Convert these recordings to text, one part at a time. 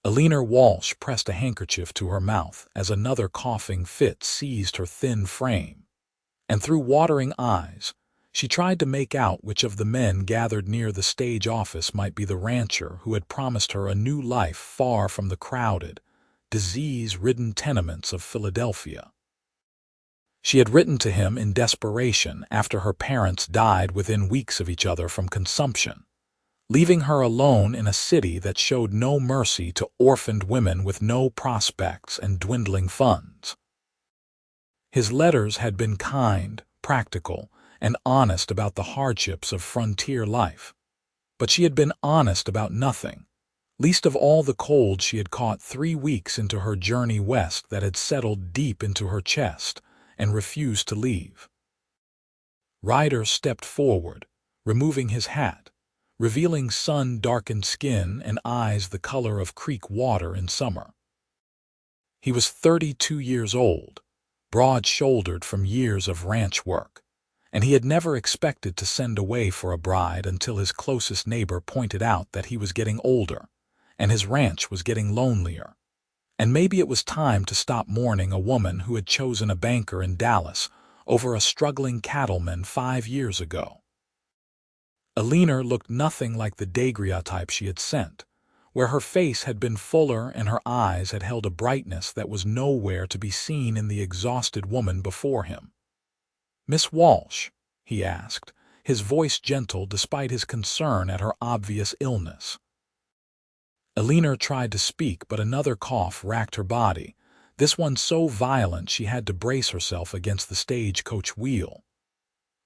Eleanor Walsh pressed a handkerchief to her mouth as another coughing fit seized her thin frame, and through watering eyes, she tried to make out which of the men gathered near the stage office might be the rancher who had promised her a new life far from the crowded, disease-ridden tenements of Philadelphia. She had written to him in desperation after her parents died within weeks of each other from consumption, leaving her alone in a city that showed no mercy to orphaned women with no prospects and dwindling funds. His letters had been kind, practical, and honest about the hardships of frontier life. But she had been honest about nothing, least of all the cold she had caught 3 weeks into her journey west that had settled deep into her chest and refused to leave. Ryder stepped forward, removing his hat, revealing sun-darkened skin and eyes the color of creek water in summer. He was 32 years old, broad-shouldered from years of ranch work, and he had never expected to send away for a bride until his closest neighbor pointed out that he was getting older, and his ranch was getting lonelier, and maybe it was time to stop mourning a woman who had chosen a banker in Dallas over a struggling cattleman 5 years ago. Eleanor looked nothing like the daguerreotype she had sent, where her face had been fuller and her eyes had held a brightness that was nowhere to be seen in the exhausted woman before him. "Miss Walsh?" he asked, his voice gentle despite his concern at her obvious illness. Eleanor tried to speak, but another cough racked her body, this one so violent she had to brace herself against the stagecoach wheel.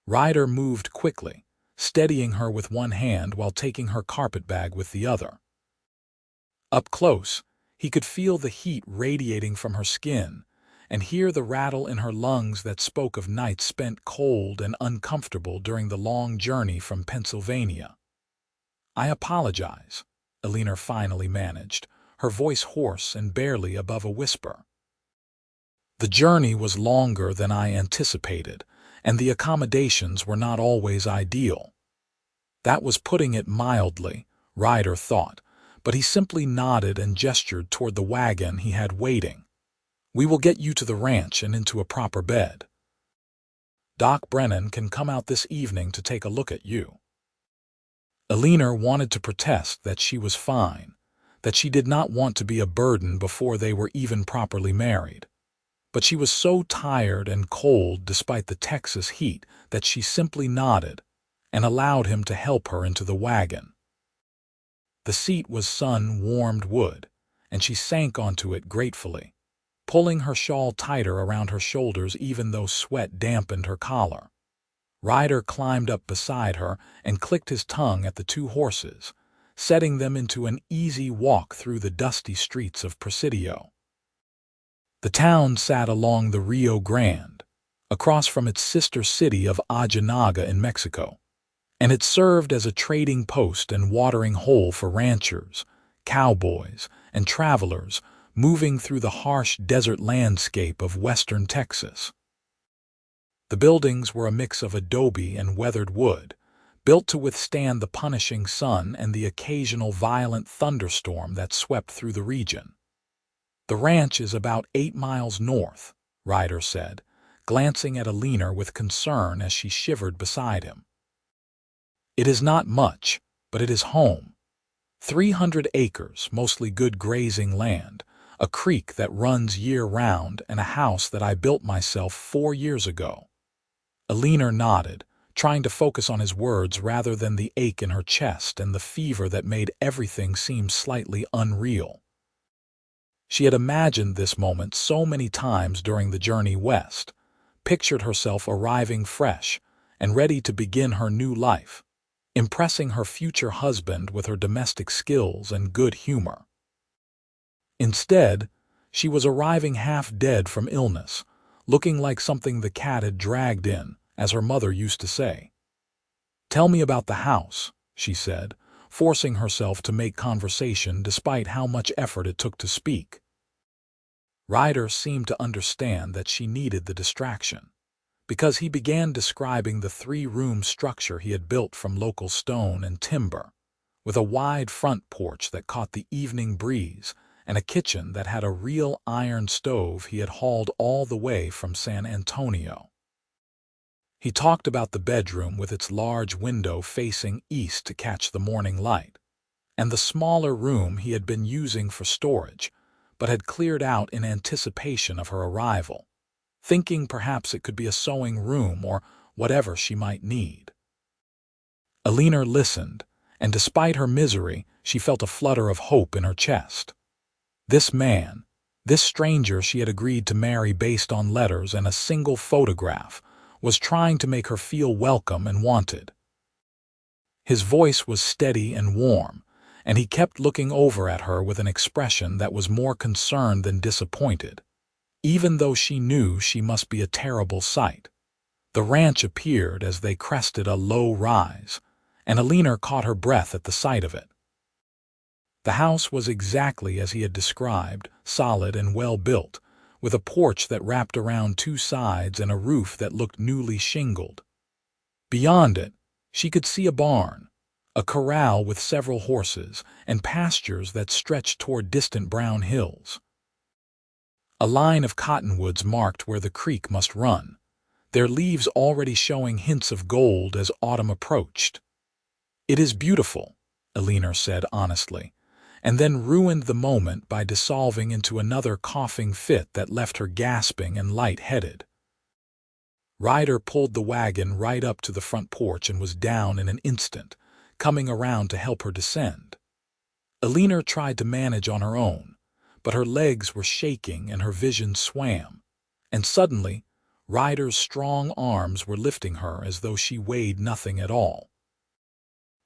Ryder moved quickly, steadying her with one hand while taking her carpetbag with the other. Up close, he could feel the heat radiating from her skin and hear the rattle in her lungs that spoke of nights spent cold and uncomfortable during the long journey from Pennsylvania. "I apologize," Eleanor finally managed, her voice hoarse and barely above a whisper. "The journey was longer than I anticipated, and the accommodations were not always ideal." That was putting it mildly, Ryder thought, but he simply nodded and gestured toward the wagon he had waiting. "We will get you to the ranch and into a proper bed. Doc Brennan can come out this evening to take a look at you." Eleanor wanted to protest that she was fine, that she did not want to be a burden before they were even properly married. But she was so tired and cold despite the Texas heat that she simply nodded and allowed him to help her into the wagon. The seat was sun-warmed wood, and she sank onto it gratefully, pulling her shawl tighter around her shoulders even though sweat dampened her collar. Ryder climbed up beside her and clicked his tongue at the 2 horses, setting them into an easy walk through the dusty streets of Presidio. The town sat along the Rio Grande, across from its sister city of Ojinaga in Mexico, and it served as a trading post and watering hole for ranchers, cowboys, and travelers moving through the harsh desert landscape of western Texas. The buildings were a mix of adobe and weathered wood, built to withstand the punishing sun and the occasional violent thunderstorm that swept through the region. "The ranch is about 8 miles north," Ryder said, glancing at Eleanor with concern as she shivered beside him. "It is not much, but it is home. 300 acres, mostly good grazing land, a creek that runs year-round, and a house that I built myself 4 years ago." Eleanor nodded, trying to focus on his words rather than the ache in her chest and the fever that made everything seem slightly unreal. She had imagined this moment so many times during the journey west, pictured herself arriving fresh and ready to begin her new life, impressing her future husband with her domestic skills and good humor. Instead, she was arriving half dead from illness, looking like something the cat had dragged in, as her mother used to say. "Tell me about the house," she said, forcing herself to make conversation despite how much effort it took to speak. Ryder seemed to understand that she needed the distraction, because he began describing the 3-room structure he had built from local stone and timber, with a wide front porch that caught the evening breeze and a kitchen that had a real iron stove he had hauled all the way from San Antonio. He talked about the bedroom with its large window facing east to catch the morning light, and the smaller room he had been using for storage, but had cleared out in anticipation of her arrival, thinking perhaps it could be a sewing room or whatever she might need. Eleanor listened, and despite her misery, she felt a flutter of hope in her chest. This man, this stranger she had agreed to marry based on letters and a single photograph, was trying to make her feel welcome and wanted. His voice was steady and warm, and he kept looking over at her with an expression that was more concerned than disappointed, even though she knew she must be a terrible sight. The ranch appeared as they crested a low rise, and Eleanor caught her breath at the sight of it. The house was exactly as he had described, solid and well-built, with a porch that wrapped around two sides and a roof that looked newly shingled. Beyond it, she could see a barn, a corral with several horses, and pastures that stretched toward distant brown hills. A line of cottonwoods marked where the creek must run, their leaves already showing hints of gold as autumn approached. "It is beautiful," Eleanor said honestly, and then ruined the moment by dissolving into another coughing fit that left her gasping and light-headed. Ryder pulled the wagon right up to the front porch and was down in an instant, coming around to help her descend. Eleanor tried to manage on her own, but her legs were shaking and her vision swam, and suddenly Ryder's strong arms were lifting her as though she weighed nothing at all.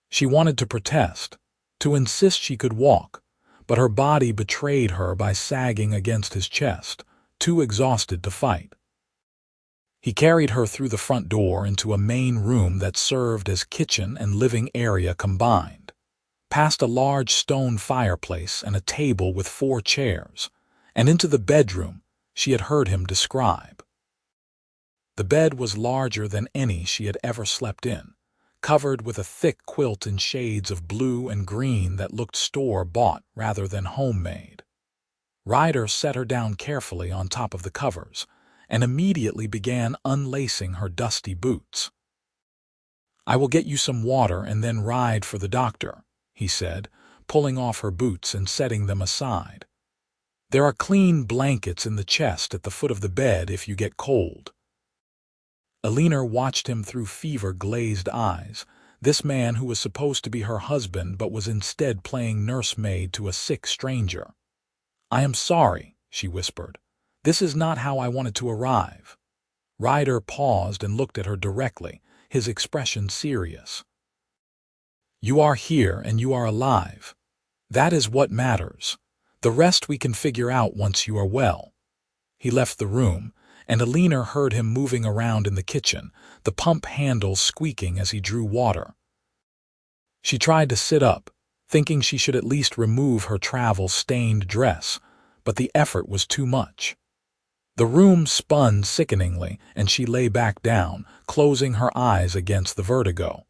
She wanted to protest, to insist she could walk, but her body betrayed her by sagging against his chest, too exhausted to fight. He carried her through the front door into a main room that served as kitchen and living area combined, past a large stone fireplace and a table with 4 chairs, and into the bedroom she had heard him describe. The bed was larger than any she had ever slept in, covered with a thick quilt in shades of blue and green that looked store-bought rather than homemade. Ryder set her down carefully on top of the covers and immediately began unlacing her dusty boots. "I will get you some water and then ride for the doctor," he said, pulling off her boots and setting them aside. "There are clean blankets in the chest at the foot of the bed if you get cold." Eleanor watched him through fever-glazed eyes, this man who was supposed to be her husband but was instead playing nursemaid to a sick stranger. "I am sorry," she whispered. "This is not how I wanted to arrive." Ryder paused and looked at her directly, his expression serious. "You are here and you are alive. That is what matters. The rest we can figure out once you are well." He left the room, and Eleanor heard him moving around in the kitchen, the pump handle squeaking as he drew water. She tried to sit up, thinking she should at least remove her travel-stained dress, but the effort was too much. The room spun sickeningly, and she lay back down, closing her eyes against the vertigo.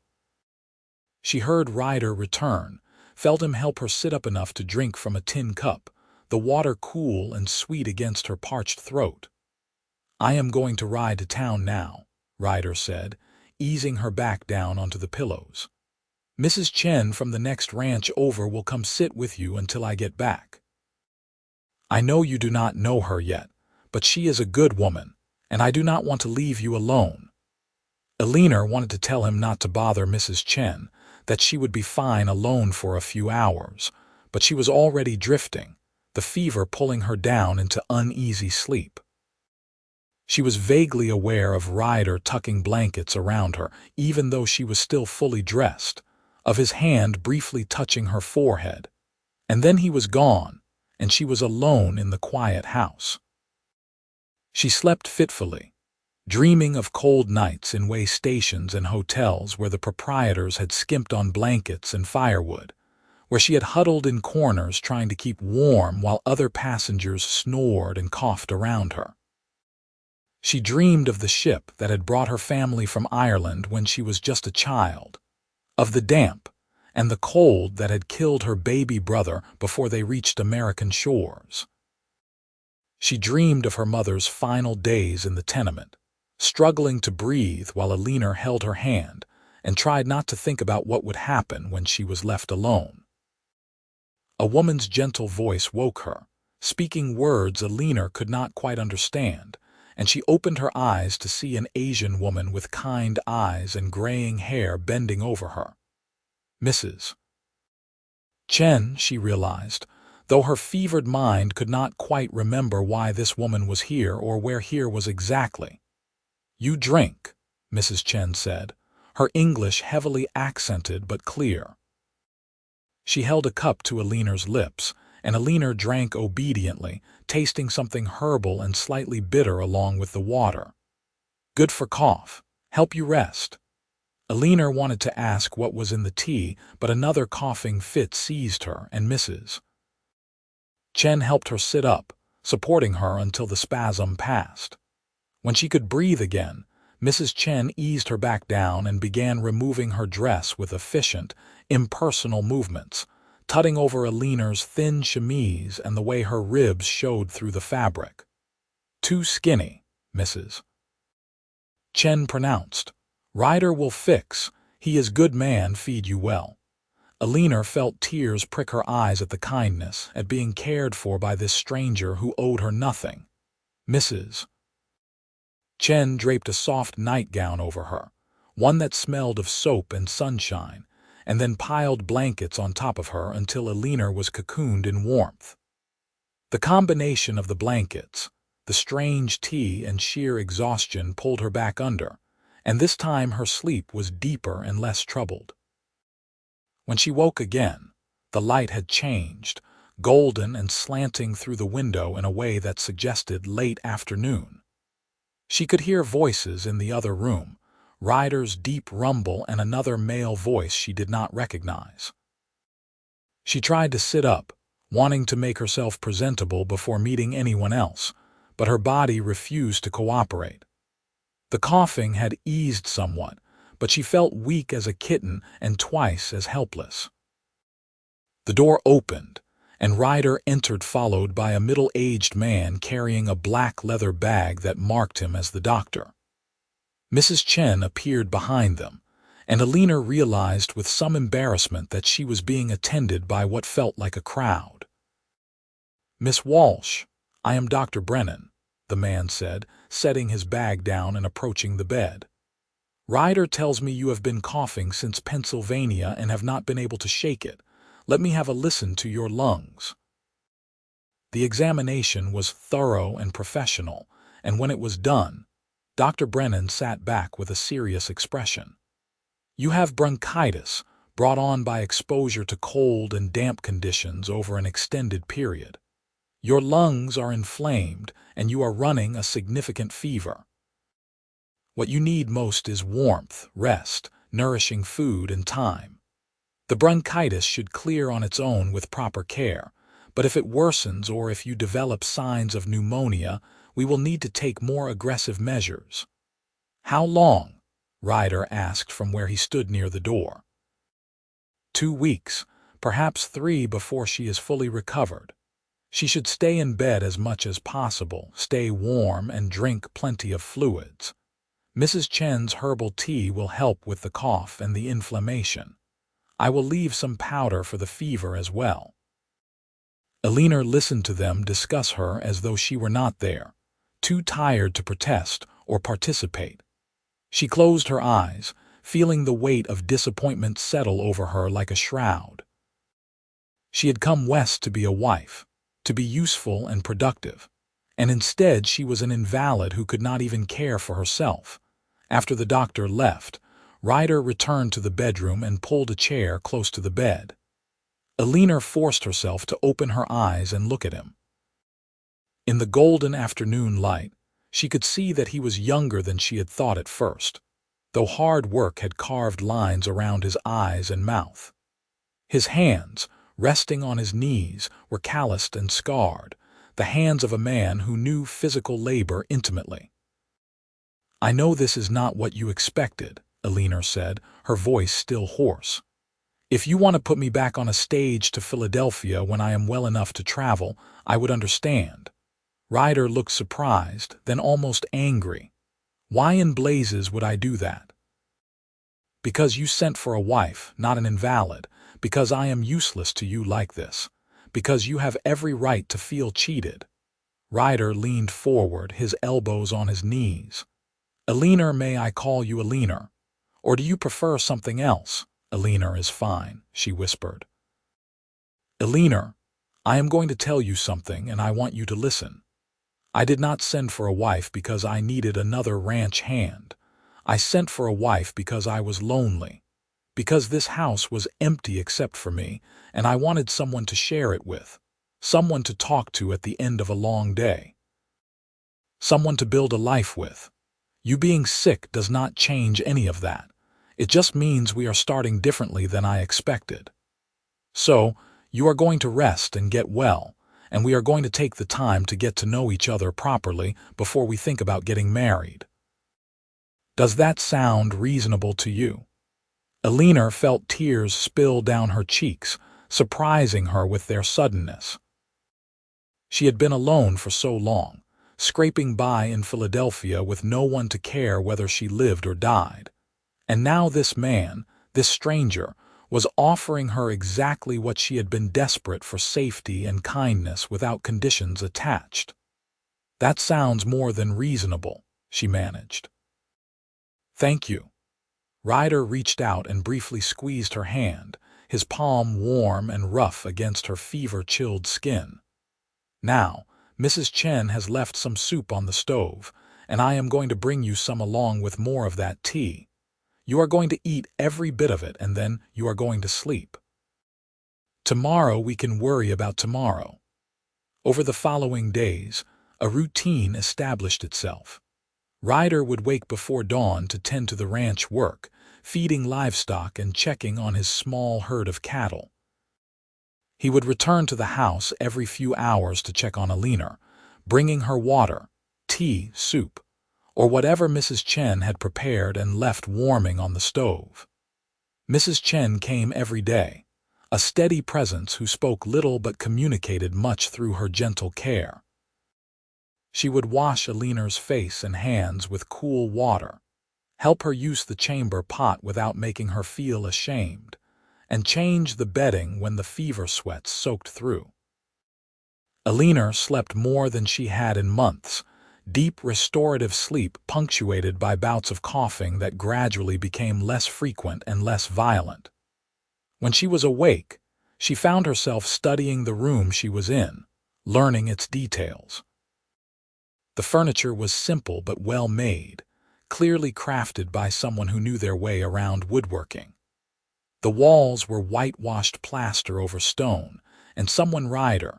She heard Ryder return, felt him help her sit up enough to drink from a tin cup, the water cool and sweet against her parched throat. "I am going to ride to town now," Ryder said, easing her back down onto the pillows. "Mrs. Chen from the next ranch over will come sit with you until I get back. I know you do not know her yet, but she is a good woman, and I do not want to leave you alone." Eleanor wanted to tell him not to bother Mrs. Chen, that she would be fine alone for a few hours, but she was already drifting, the fever pulling her down into uneasy sleep. She was vaguely aware of Ryder tucking blankets around her, even though she was still fully dressed, of his hand briefly touching her forehead. And then he was gone, and she was alone in the quiet house. She slept fitfully, dreaming of cold nights in way stations and hotels where the proprietors had skimped on blankets and firewood, where she had huddled in corners trying to keep warm while other passengers snored and coughed around her. She dreamed of the ship that had brought her family from Ireland when she was just a child, of the damp and the cold that had killed her baby brother before they reached American shores. She dreamed of her mother's final days in the tenement, struggling to breathe while Eleanor held her hand and tried not to think about what would happen when she was left alone. A woman's gentle voice woke her, speaking words Eleanor could not quite understand, and she opened her eyes to see an Asian woman with kind eyes and graying hair bending over her. Mrs. Chen, she realized, though her fevered mind could not quite remember why this woman was here or where here was exactly. "You drink," Mrs. Chen said, her English heavily accented but clear. She held a cup to Eleanor's lips, and Eleanor drank obediently, tasting something herbal and slightly bitter along with the water. "Good for cough. Help you rest." Eleanor wanted to ask what was in the tea, but another coughing fit seized her, and Mrs. Chen helped her sit up, supporting her until the spasm passed. When she could breathe again, Mrs. Chen eased her back down and began removing her dress with efficient, impersonal movements, tutting over Eleanor's thin chemise and the way her ribs showed through the fabric. "Too skinny," Mrs. Chen pronounced. "Ryder will fix. He is good man, feed you well." Eleanor felt tears prick her eyes at the kindness, at being cared for by this stranger who owed her nothing. Mrs. Chen draped a soft nightgown over her, one that smelled of soap and sunshine, and then piled blankets on top of her until Eleanor was cocooned in warmth. The combination of the blankets, the strange tea and sheer exhaustion pulled her back under, and this time her sleep was deeper and less troubled. When she woke again, the light had changed, golden and slanting through the window in a way that suggested late afternoon. She could hear voices in the other room, Ryder's deep rumble and another male voice she did not recognize. She tried to sit up, wanting to make herself presentable before meeting anyone else, but her body refused to cooperate. The coughing had eased somewhat, but she felt weak as a kitten and twice as helpless. The door opened, and Ryder entered, followed by a middle-aged man carrying a black leather bag that marked him as the doctor. Mrs. Chen appeared behind them, and Eleanor realized with some embarrassment that she was being attended by what felt like a crowd. "Miss Walsh, I am Dr. Brennan," the man said, setting his bag down and approaching the bed. "Ryder tells me you have been coughing since Pennsylvania and have not been able to shake it. Let me have a listen to your lungs." The examination was thorough and professional, and when it was done, Dr. Brennan sat back with a serious expression. "You have bronchitis, brought on by exposure to cold and damp conditions over an extended period. Your lungs are inflamed, and you are running a significant fever. What you need most is warmth, rest, nourishing food, and time. The bronchitis should clear on its own with proper care, but if it worsens or if you develop signs of pneumonia, we will need to take more aggressive measures." "How long?" Ryder asked from where he stood near the door. 2 weeks, perhaps 3 before she is fully recovered. She should stay in bed as much as possible, stay warm, and drink plenty of fluids. Mrs. Chen's herbal tea will help with the cough and the inflammation. I will leave some powder for the fever as well." Eleanor listened to them discuss her as though she were not there, too tired to protest or participate. She closed her eyes, feeling the weight of disappointment settle over her like a shroud. She had come west to be a wife, to be useful and productive, and instead she was an invalid who could not even care for herself. After the doctor left, Ryder returned to the bedroom and pulled a chair close to the bed. Eleanor forced herself to open her eyes and look at him. In the golden afternoon light, she could see that he was younger than she had thought at first, though hard work had carved lines around his eyes and mouth. His hands, resting on his knees, were calloused and scarred, the hands of a man who knew physical labor intimately. "I know this is not what you expected," Eleanor said, her voice still hoarse. If you want to put me back on a stage to Philadelphia when I am well enough to travel, I would understand. Ryder looked surprised, then almost angry. Why in blazes would I do that? Because you sent for a wife, not an invalid. Because I am useless to you like this. Because you have every right to feel cheated. Ryder leaned forward, his elbows on his knees. Eleanor, may I call you Eleanor? Or do you prefer something else? Eleanor is fine, she whispered. Eleanor, I am going to tell you something and I want you to listen. I did not send for a wife because I needed another ranch hand. I sent for a wife because I was lonely. Because this house was empty except for me, and I wanted someone to share it with. Someone to talk to at the end of a long day. Someone to build a life with. You being sick does not change any of that. It just means we are starting differently than I expected. So, you are going to rest and get well, and we are going to take the time to get to know each other properly before we think about getting married. Does that sound reasonable to you? Eleanor felt tears spill down her cheeks, surprising her with their suddenness. She had been alone for so long, scraping by in Philadelphia with no one to care whether she lived or died. And now this man, this stranger, was offering her exactly what she had been desperate for: safety and kindness without conditions attached. That sounds more than reasonable, she managed. Thank you. Ryder reached out and briefly squeezed her hand, his palm warm and rough against her fever-chilled skin. Now, Mrs. Chen has left some soup on the stove, and I am going to bring you some along with more of that tea. You are going to eat every bit of it and then you are going to sleep. Tomorrow we can worry about tomorrow. Over the following days, a routine established itself. Ryder would wake before dawn to tend to the ranch work, feeding livestock and checking on his small herd of cattle. He would return to the house every few hours to check on Eleanor, bringing her water, tea, soup, or whatever Mrs. Chen had prepared and left warming on the stove. Mrs. Chen came every day, a steady presence who spoke little but communicated much through her gentle care. She would wash Eleanor's face and hands with cool water, help her use the chamber pot without making her feel ashamed, and change the bedding when the fever sweats soaked through. Eleanor slept more than she had in months, deep restorative sleep punctuated by bouts of coughing that gradually became less frequent and less violent. When she was awake, she found herself studying the room she was in, learning its details. The furniture was simple but well made, clearly crafted by someone who knew their way around woodworking. The walls were whitewashed plaster over stone, and someone Ryder,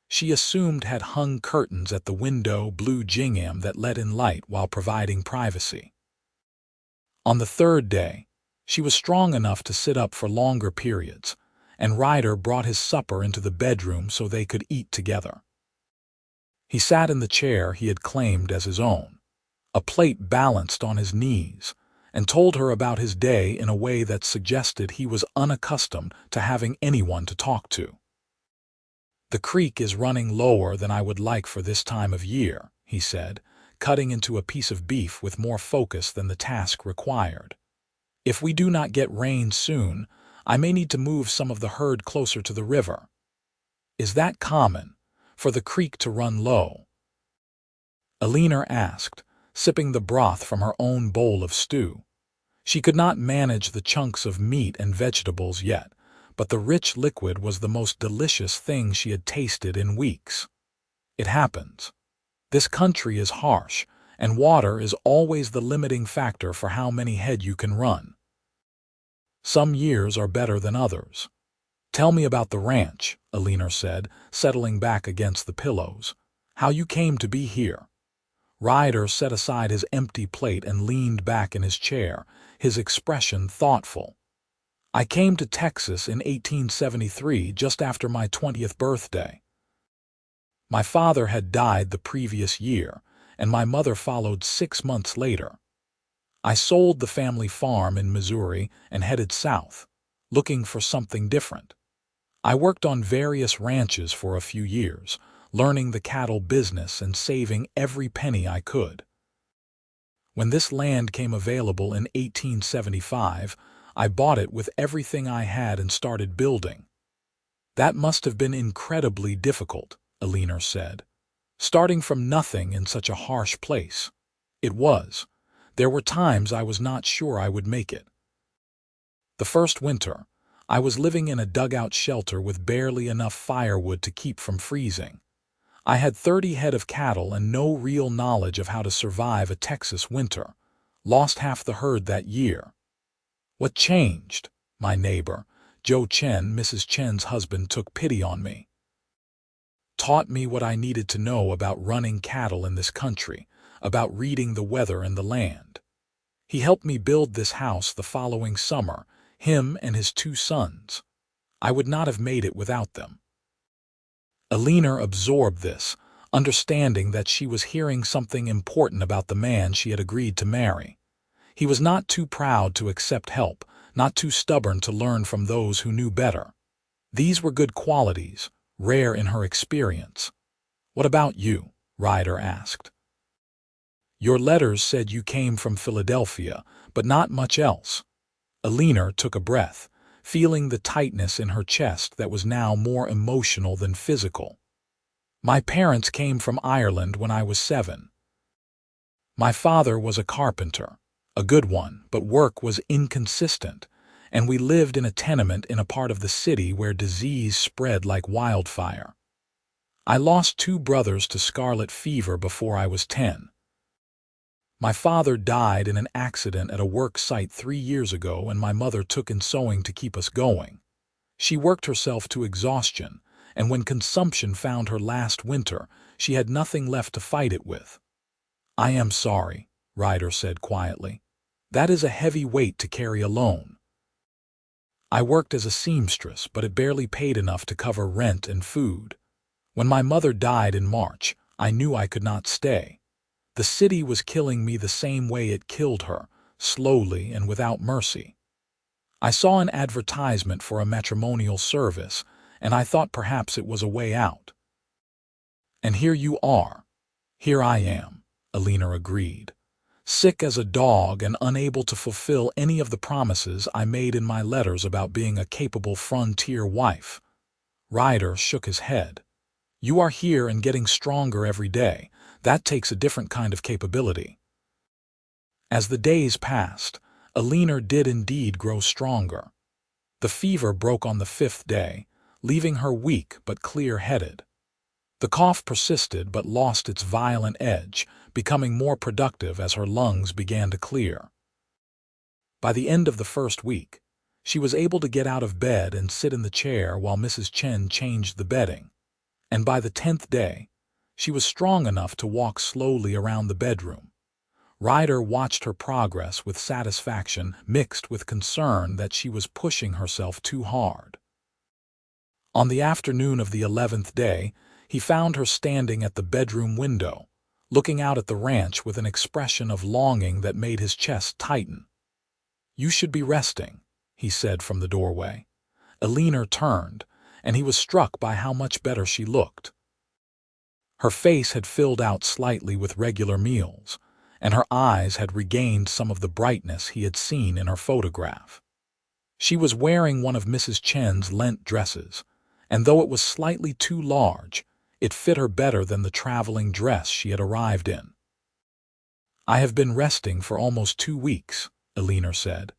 she assumed, had hung curtains at the window blue gingham that let in light while providing privacy. On the third day, she was strong enough to sit up for longer periods, and Ryder brought his supper into the bedroom so they could eat together. He sat in the chair he had claimed as his own, a plate balanced on his knees, and told her about his day in a way that suggested he was unaccustomed to having anyone to talk to. The creek is running lower than I would like for this time of year, he said, cutting into a piece of beef with more focus than the task required. If we do not get rain soon, I may need to move some of the herd closer to the river. Is that common, for the creek to run low? Eleanor asked, sipping the broth from her own bowl of stew. She could not manage the chunks of meat and vegetables yet, but the rich liquid was the most delicious thing she had tasted in weeks. It happens. This country is harsh, and water is always the limiting factor for how many head you can run. Some years are better than others. Tell me about the ranch, Eleanor said, settling back against the pillows. How you came to be here. Ryder set aside his empty plate and leaned back in his chair, his expression thoughtful. I came to Texas in 1873, just after my 20th birthday. My father had died the previous year, and my mother followed 6 months later. I sold the family farm in Missouri and headed south, looking for something different. I worked on various ranches for a few years, learning the cattle business and saving every penny I could. When this land came available in 1875, I bought it with everything I had and started building. That must have been incredibly difficult, Eleanor said. Starting from nothing in such a harsh place. It was. There were times I was not sure I would make it. The first winter, I was living in a dugout shelter with barely enough firewood to keep from freezing. I had 30 head of cattle and no real knowledge of how to survive a Texas winter. Lost half the herd that year. What changed? My neighbor, Joe Chen, Mrs. Chen's husband, took pity on me. Taught me what I needed to know about running cattle in this country, about reading the weather and the land. He helped me build this house the following summer, him and his 2 sons. I would not have made it without them. Eleanor absorbed this, understanding that she was hearing something important about the man she had agreed to marry. He was not too proud to accept help, not too stubborn to learn from those who knew better. These were good qualities, rare in her experience. "What about you?" Ryder asked. "Your letters said you came from Philadelphia, but not much else." Eleanor took a breath, feeling the tightness in her chest that was now more emotional than physical. "My parents came from Ireland when I was 7. My father was a carpenter, a good one, but work was inconsistent, and we lived in a tenement in a part of the city where disease spread like wildfire. I lost 2 brothers to scarlet fever before I was 10. My father died in an accident at a work site 3 years ago, and my mother took in sewing to keep us going. She worked herself to exhaustion, and when consumption found her last winter, she had nothing left to fight it with." "I am sorry," Ryder said quietly. "That is a heavy weight to carry alone." "I worked as a seamstress, but it barely paid enough to cover rent and food. When my mother died in March, I knew I could not stay. The city was killing me the same way it killed her, slowly and without mercy. I saw an advertisement for a matrimonial service, and I thought perhaps it was a way out. And here you are." "Here I am," Eleanor agreed. "Sick as a dog and unable to fulfill any of the promises I made in my letters about being a capable frontier wife." Ryder shook his head. "You are here and getting stronger every day. That takes a different kind of capability." As the days passed, Eleanor did indeed grow stronger. The fever broke on the 5th day, leaving her weak but clear-headed. The cough persisted but lost its violent edge, becoming more productive as her lungs began to clear. By the end of the first week, she was able to get out of bed and sit in the chair while Mrs. Chen changed the bedding, and by the 10th day, she was strong enough to walk slowly around the bedroom. Ryder watched her progress with satisfaction mixed with concern that she was pushing herself too hard. On the afternoon of the 11th day, he found her standing at the bedroom window, looking out at the ranch with an expression of longing that made his chest tighten. "You should be resting," he said from the doorway. Eleanor turned, and he was struck by how much better she looked. Her face had filled out slightly with regular meals, and her eyes had regained some of the brightness he had seen in her photograph. She was wearing one of Mrs. Chen's Lent dresses, and though it was slightly too large, it fit her better than the traveling dress she had arrived in. "I have been resting for almost 2 weeks, Eleanor said.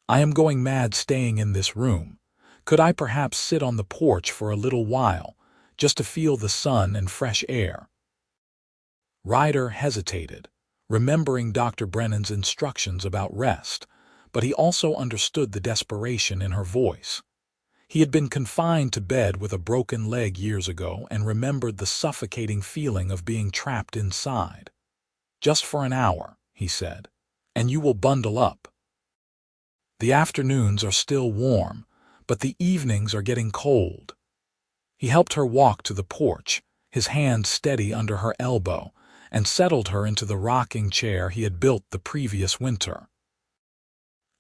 "I am going mad staying in this room. Could I perhaps sit on the porch for a little while, just to feel the sun and fresh air?" Ryder hesitated, remembering Dr. Brennan's instructions about rest, but he also understood the desperation in her voice. He had been confined to bed with a broken leg years ago and remembered the suffocating feeling of being trapped inside. "Just for an hour," he said, "and you will bundle up. The afternoons are still warm, but the evenings are getting cold." He helped her walk to the porch, his hand steady under her elbow, and settled her into the rocking chair he had built the previous winter.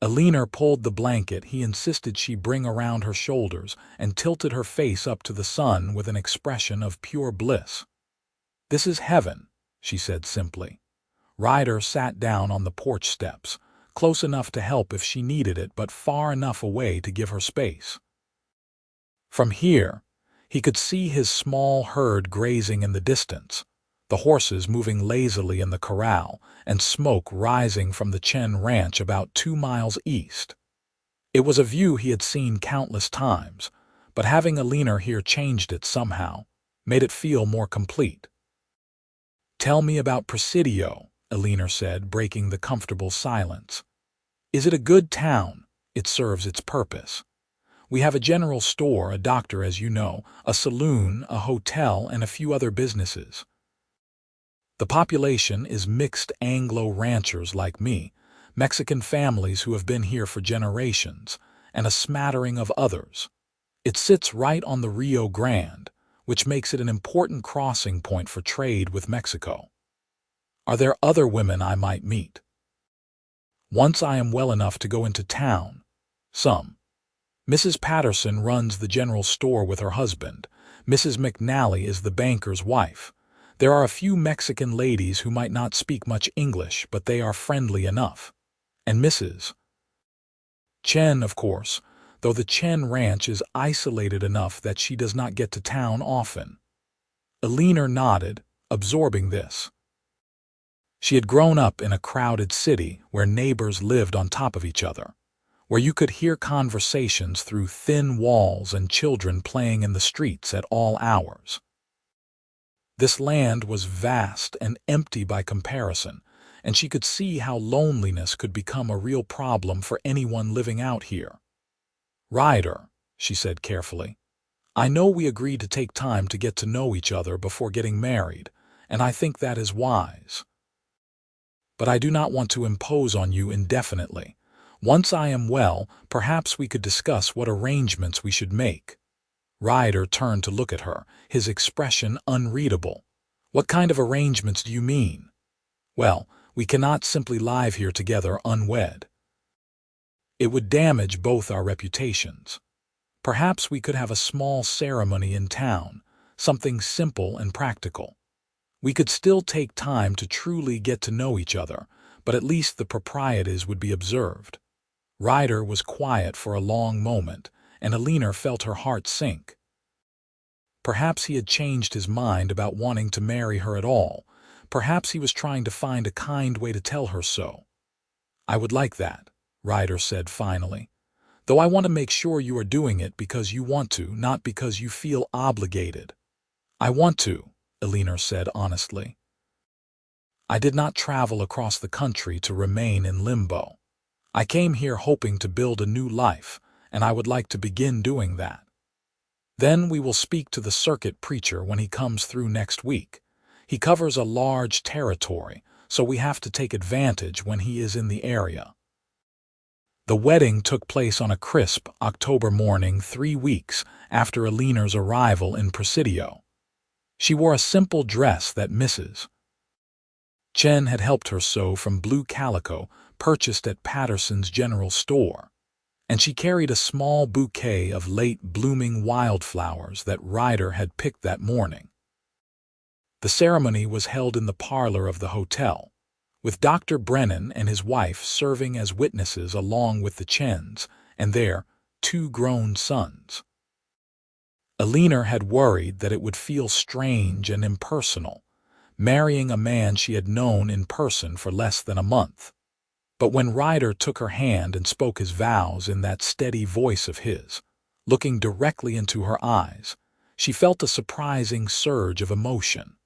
Eleanor pulled the blanket he insisted she bring around her shoulders and tilted her face up to the sun with an expression of pure bliss. "This is heaven," she said simply. Ryder sat down on the porch steps, close enough to help if she needed it but far enough away to give her space. From here, he could see his small herd grazing in the distance, the horses moving lazily in the corral, and smoke rising from the Chen Ranch about 2 miles east. It was a view he had seen countless times, but having Eleanor here changed it somehow, made it feel more complete. "Tell me about Presidio," Eleanor said, breaking the comfortable silence. "Is it a good town? It serves its purpose. We have a general store, a doctor, as you know, a saloon, a hotel, and a few other businesses. The population is mixed Anglo-ranchers like me, Mexican families who have been here for generations, and a smattering of others. It sits right on the Rio Grande, which makes it an important crossing point for trade with Mexico. Are there other women I might meet? Once I am well enough to go into town, some. Mrs. Patterson runs the general store with her husband. Mrs. McNally is the banker's wife. There are a few Mexican ladies who might not speak much English, but they are friendly enough. And Mrs. Chen, of course, though the Chen Ranch is isolated enough that she does not get to town often." Eleanor nodded, absorbing this. She had grown up in a crowded city where neighbors lived on top of each other, where you could hear conversations through thin walls and children playing in the streets at all hours. This land was vast and empty by comparison, and she could see how loneliness could become a real problem for anyone living out here. "Ryder," she said carefully, "I know we agreed to take time to get to know each other before getting married, and I think that is wise. But I do not want to impose on you indefinitely. Once I am well, perhaps we could discuss what arrangements we should make." Ryder turned to look at her, his expression unreadable. "What kind of arrangements do you mean?" "Well, we cannot simply live here together unwed. It would damage both our reputations. Perhaps we could have a small ceremony in town, something simple and practical. We could still take time to truly get to know each other, but at least the proprieties would be observed." Ryder was quiet for a long moment, and Eleanor felt her heart sink. Perhaps he had changed his mind about wanting to marry her at all. Perhaps he was trying to find a kind way to tell her so. "I would like that," Ryder said finally, "though I want to make sure you are doing it because you want to, not because you feel obligated." "I want to," Eleanor said honestly. "I did not travel across the country to remain in limbo. I came here hoping to build a new life, and I would like to begin doing that. Then we will speak to the circuit preacher when he comes through next week. He covers a large territory, so we have to take advantage when he is in the area." The wedding took place on a crisp October morning 3 weeks after Eleanor's arrival in Presidio. She wore a simple dress that Mrs. Chen had helped her sew from blue calico purchased at Patterson's general store, and she carried a small bouquet of late-blooming wildflowers that Ryder had picked that morning. The ceremony was held in the parlor of the hotel, with Dr. Brennan and his wife serving as witnesses along with the Chens and their 2 grown sons. Eleanor had worried that it would feel strange and impersonal, marrying a man she had known in person for less than a month. But when Ryder took her hand and spoke his vows in that steady voice of his, looking directly into her eyes, she felt a surprising surge of emotion.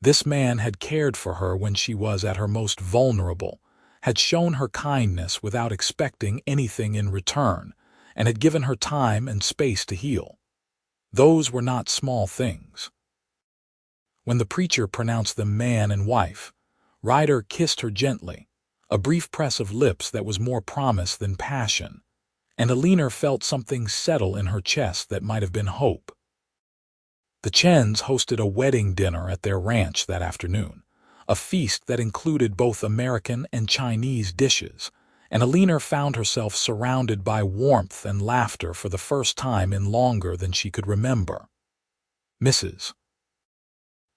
This man had cared for her when she was at her most vulnerable, had shown her kindness without expecting anything in return, and had given her time and space to heal. Those were not small things. When the preacher pronounced them man and wife, Ryder kissed her gently, a brief press of lips that was more promise than passion, and Eleanor felt something settle in her chest that might have been hope. The Chens hosted a wedding dinner at their ranch that afternoon, a feast that included both American and Chinese dishes, and Eleanor found herself surrounded by warmth and laughter for the first time in longer than she could remember. Mrs.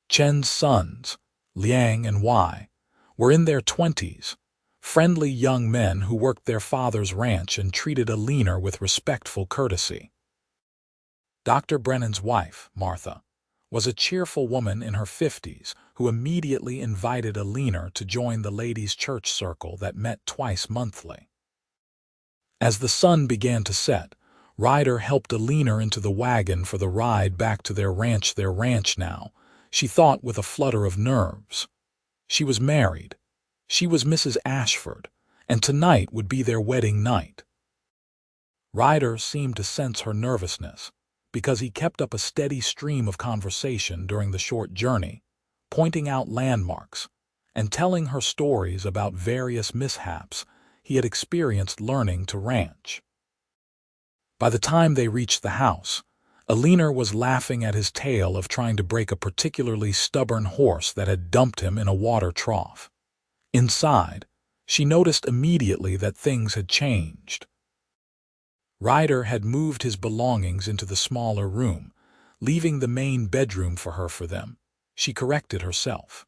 Chen's sons, Liang and Wei, were in their 20s, friendly young men who worked their father's ranch and treated Eleanor with respectful courtesy. Dr. Brennan's wife, Martha, was a cheerful woman in her 50s who immediately invited Eleanor to join the ladies' church circle that met twice monthly. As the sun began to set, Ryder helped Eleanor into the wagon for the ride back to their ranch now, she thought with a flutter of nerves. She was married. She was Mrs. Ashford, and tonight would be their wedding night. Ryder seemed to sense her nervousness, because he kept up a steady stream of conversation during the short journey, pointing out landmarks and telling her stories about various mishaps he had experienced learning to ranch. By the time they reached the house, Eleanor was laughing at his tale of trying to break a particularly stubborn horse that had dumped him in a water trough. Inside, she noticed immediately that things had changed. Ryder had moved his belongings into the smaller room, leaving the main bedroom for them. She corrected herself.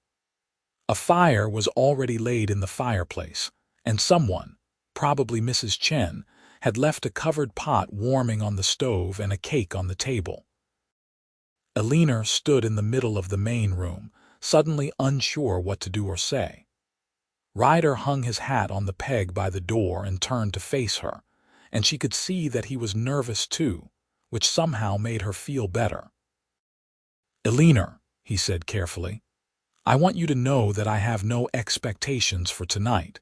A fire was already laid in the fireplace, and someone, probably Mrs. Chen, had left a covered pot warming on the stove and a cake on the table. Eleanor stood in the middle of the main room, suddenly unsure what to do or say. Ryder hung his hat on the peg by the door and turned to face her, and she could see that he was nervous too, which somehow made her feel better. "Eleanor," he said carefully, "I want you to know that I have no expectations for tonight.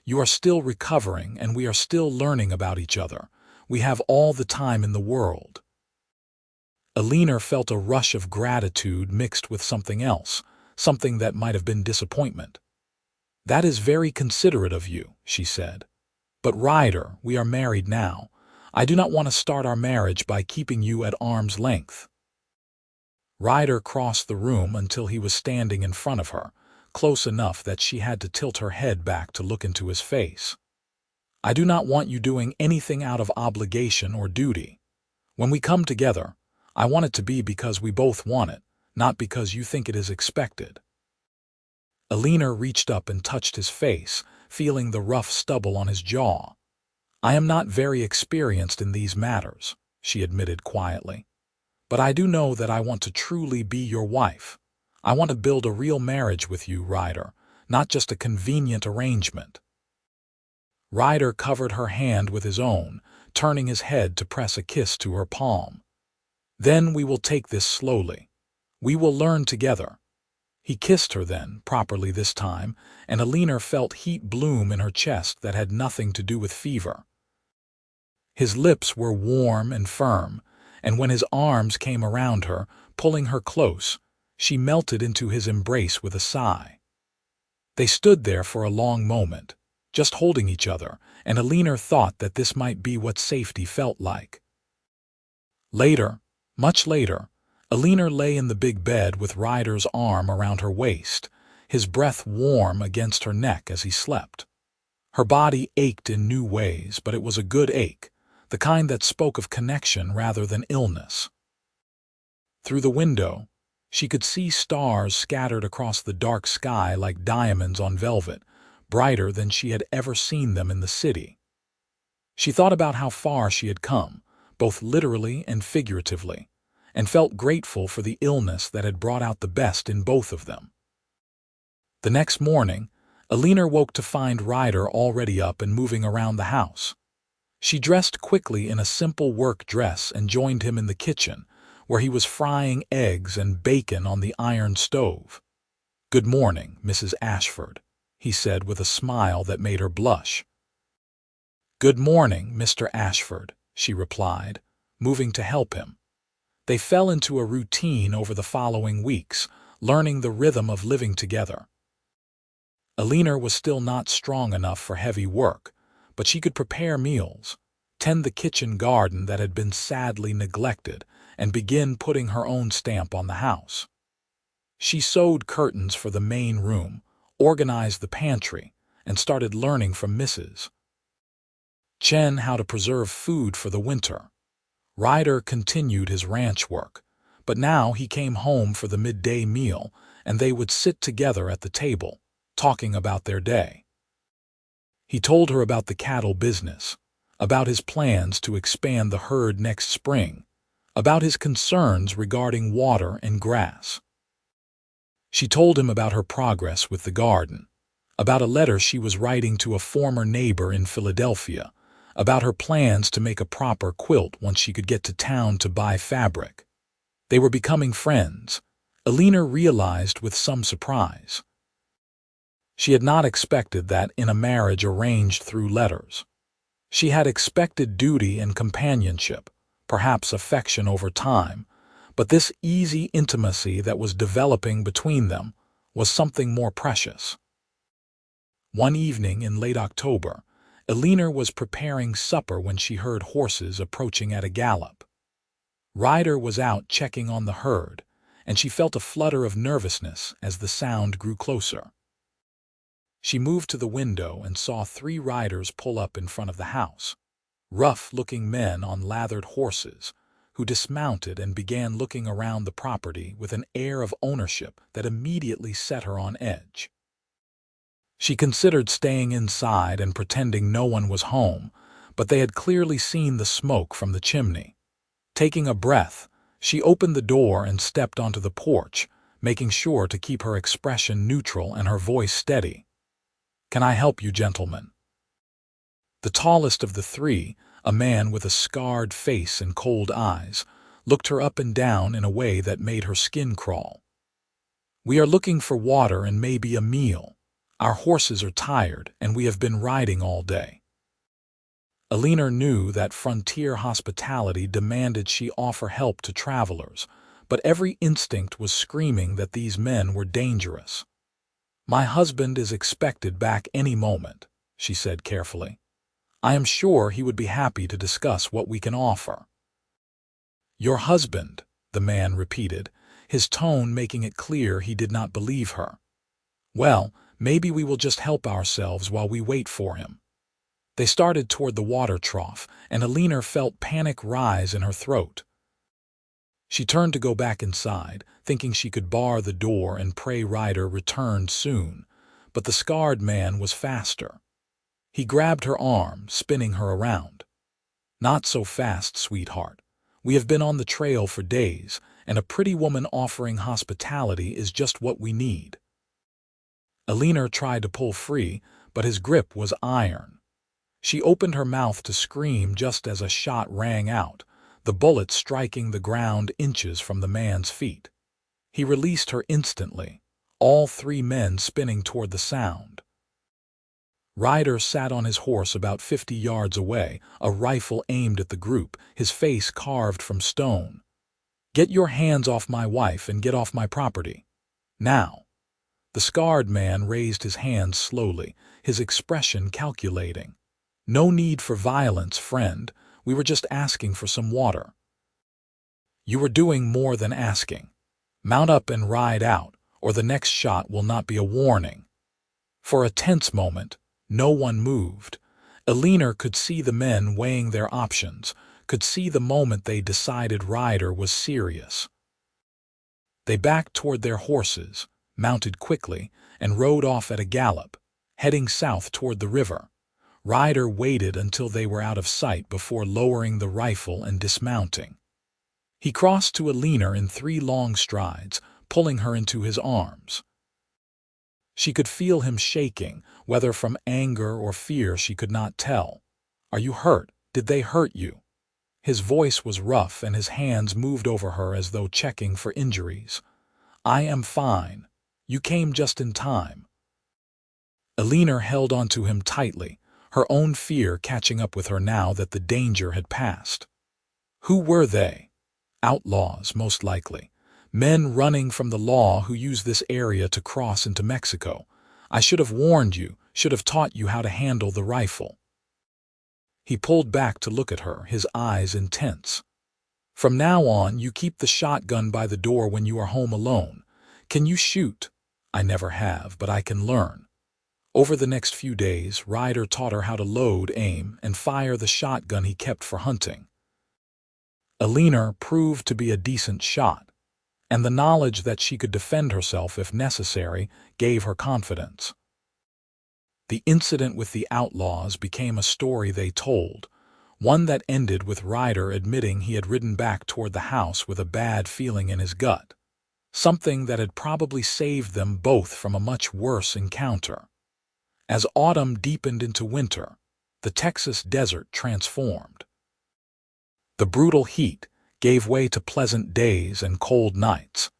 You are still recovering and we are still learning about each other. We have all the time in the world." Eleanor felt a rush of gratitude mixed with something else, something that might have been disappointment. "That is very considerate of you," she said. "But Ryder, we are married now. I do not want to start our marriage by keeping you at arm's length." Ryder crossed the room until he was standing in front of her, close enough that she had to tilt her head back to look into his face. "I do not want you doing anything out of obligation or duty. When we come together, I want it to be because we both want it, not because you think it is expected." Eleanor reached up and touched his face, feeling the rough stubble on his jaw. "I am not very experienced in these matters," she admitted quietly. "But I do know that I want to truly be your wife. I want to build a real marriage with you, Ryder, not just a convenient arrangement." Ryder covered her hand with his own, turning his head to press a kiss to her palm. "Then we will take this slowly. We will learn together." He kissed her then, properly this time, and Eleanor felt heat bloom in her chest that had nothing to do with fever. His lips were warm and firm, and when his arms came around her, pulling her close, she melted into his embrace with a sigh. They stood there for a long moment, just holding each other, and Eleanor thought that this might be what safety felt like. Later, much later, Eleanor lay in the big bed with Ryder's arm around her waist, his breath warm against her neck as he slept. Her body ached in new ways, but it was a good ache, the kind that spoke of connection rather than illness. Through the window, she could see stars scattered across the dark sky like diamonds on velvet, brighter than she had ever seen them in the city. She thought about how far she had come, both literally and figuratively, and felt grateful for the illness that had brought out the best in both of them. The next morning, Eleanor woke to find Ryder already up and moving around the house. She dressed quickly in a simple work dress and joined him in the kitchen, where he was frying eggs and bacon on the iron stove. "Good morning, Mrs. Ashford," he said with a smile that made her blush. "Good morning, Mr. Ashford," she replied, moving to help him. They fell into a routine over the following weeks, learning the rhythm of living together. Eleanor was still not strong enough for heavy work, but she could prepare meals, tend the kitchen garden that had been sadly neglected, and begin putting her own stamp on the house. She sewed curtains for the main room, organized the pantry, and started learning from Mrs. Chen how to preserve food for the winter. Ryder continued his ranch work, but now he came home for the midday meal, and they would sit together at the table, talking about their day. He told her about the cattle business, about his plans to expand the herd next spring, about his concerns regarding water and grass. She told him about her progress with the garden, about a letter she was writing to a former neighbor in Philadelphia, about her plans to make a proper quilt once she could get to town to buy fabric. They were becoming friends, Eleanor realized with some surprise. She had not expected that in a marriage arranged through letters. She had expected duty and companionship, perhaps affection over time, but this easy intimacy that was developing between them was something more precious. One evening in late October, Eleanor was preparing supper when she heard horses approaching at a gallop. Ryder was out checking on the herd, and she felt a flutter of nervousness as the sound grew closer. She moved to the window and saw 3 riders pull up in front of the house, rough-looking men on lathered horses, who dismounted and began looking around the property with an air of ownership that immediately set her on edge. She considered staying inside and pretending no one was home, but they had clearly seen the smoke from the chimney. Taking a breath, she opened the door and stepped onto the porch, making sure to keep her expression neutral and her voice steady. "Can I help you, gentlemen?" The tallest of the 3, a man with a scarred face and cold eyes, looked her up and down in a way that made her skin crawl. "We are looking for water and maybe a meal. Our horses are tired, and we have been riding all day." Eleanor knew that frontier hospitality demanded she offer help to travelers, but every instinct was screaming that these men were dangerous. "My husband is expected back any moment," she said carefully. "I am sure he would be happy to discuss what we can offer." "Your husband," the man repeated, his tone making it clear he did not believe her. "Well, maybe we will just help ourselves while we wait for him." They started toward the water trough, and Eleanor felt panic rise in her throat. She turned to go back inside, thinking she could bar the door and pray Ryder returned soon, but the scarred man was faster. He grabbed her arm, spinning her around. "Not so fast, sweetheart. We have been on the trail for days, and a pretty woman offering hospitality is just what we need." Eleanor tried to pull free, but his grip was iron. She opened her mouth to scream just as a shot rang out, the bullet striking the ground inches from the man's feet. He released her instantly, all 3 men spinning toward the sound. Ryder sat on his horse about 50 yards away, a rifle aimed at the group, his face carved from stone. "Get your hands off my wife and get off my property. Now." The scarred man raised his hands slowly, his expression calculating. "No need for violence, friend. We were just asking for some water." "You were doing more than asking. Mount up and ride out, or the next shot will not be a warning." For a tense moment, no one moved. Eleanor could see the men weighing their options, could see the moment they decided Ryder was serious. They backed toward their horses, mounted quickly, and rode off at a gallop, heading south toward the river. Ryder waited until they were out of sight before lowering the rifle and dismounting. He crossed to Eleanor in 3 long strides, pulling her into his arms. She could feel him shaking, whether from anger or fear she could not tell. "Are you hurt? Did they hurt you?" His voice was rough and his hands moved over her as though checking for injuries. "I am fine. You came just in time." Eleanor held onto him tightly, her own fear catching up with her now that the danger had passed. Who were they? Outlaws, most likely. Men running from the law who use this area to cross into Mexico. "I should have warned you, should have taught you how to handle the rifle." He pulled back to look at her, his eyes intense. "From now on, you keep the shotgun by the door when you are home alone. Can you shoot?" "I never have, but I can learn." Over the next few days, Ryder taught her how to load, aim, and fire the shotgun he kept for hunting. Eleanor proved to be a decent shot, and the knowledge that she could defend herself if necessary gave her confidence. The incident with the outlaws became a story they told, one that ended with Ryder admitting he had ridden back toward the house with a bad feeling in his gut, something that had probably saved them both from a much worse encounter. As autumn deepened into winter, the Texas desert transformed. The brutal heat gave way to pleasant days and cold nights,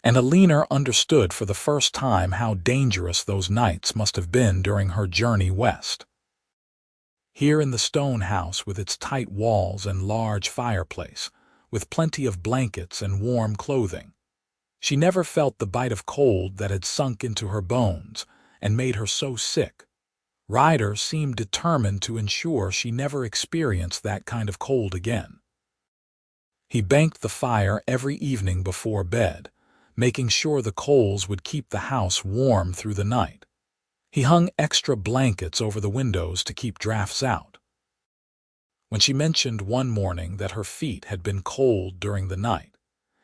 and Eleanor understood for the first time how dangerous those nights must have been during her journey west. Here in the stone house with its tight walls and large fireplace, with plenty of blankets and warm clothing, she never felt the bite of cold that had sunk into her bones and made her so sick. Ryder seemed determined to ensure she never experienced that kind of cold again. He banked the fire every evening before bed, making sure the coals would keep the house warm through the night. He hung extra blankets over the windows to keep drafts out. When she mentioned one morning that her feet had been cold during the night,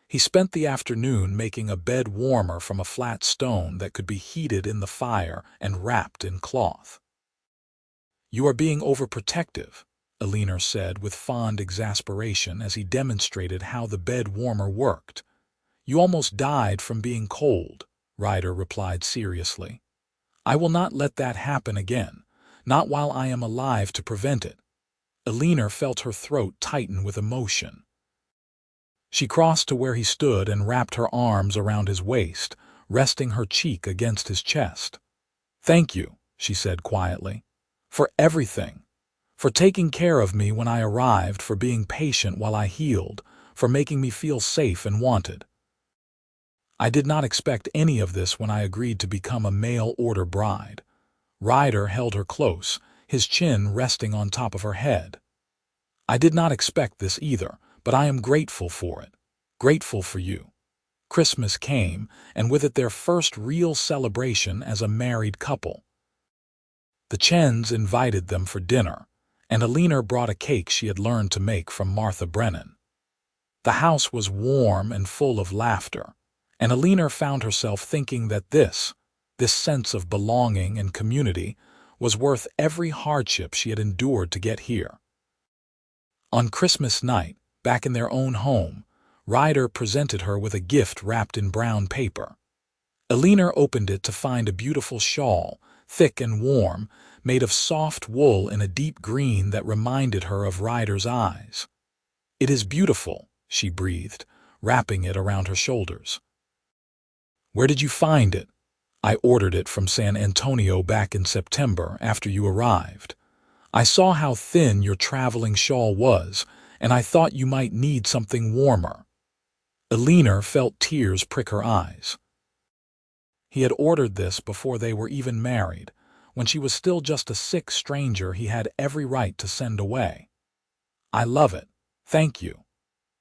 he spent the afternoon making a bed warmer from a flat stone that could be heated in the fire and wrapped in cloth. "You are being overprotective," Eleanor said with fond exasperation as he demonstrated how the bed warmer worked. "You almost died from being cold," Ryder replied seriously. "I will not let that happen again, not while I am alive to prevent it." Eleanor felt her throat tighten with emotion. She crossed to where he stood and wrapped her arms around his waist, resting her cheek against his chest. "Thank you," she said quietly, "for everything. For taking care of me when I arrived, for being patient while I healed, for making me feel safe and wanted. I did not expect any of this when I agreed to become a mail-order bride." Ryder held her close, his chin resting on top of her head. "I did not expect this either, but I am grateful for it. Grateful for you." Christmas came, and with it their first real celebration as a married couple. The Chens invited them for dinner, and Eleanor brought a cake she had learned to make from Martha Brennan. The house was warm and full of laughter, and Eleanor found herself thinking that this sense of belonging and community was worth every hardship she had endured to get here. On Christmas night, back in their own home, Ryder presented her with a gift wrapped in brown paper. Eleanor opened it to find a beautiful shawl, thick and warm, made of soft wool in a deep green that reminded her of Ryder's eyes. "It is beautiful," she breathed, wrapping it around her shoulders. "Where did you find it?" "I ordered it from San Antonio back in September after you arrived. I saw how thin your traveling shawl was, and I thought you might need something warmer." Eleanor felt tears prick her eyes. He had ordered this before they were even married, when she was still just a sick stranger he had every right to send away. "I love it. Thank you."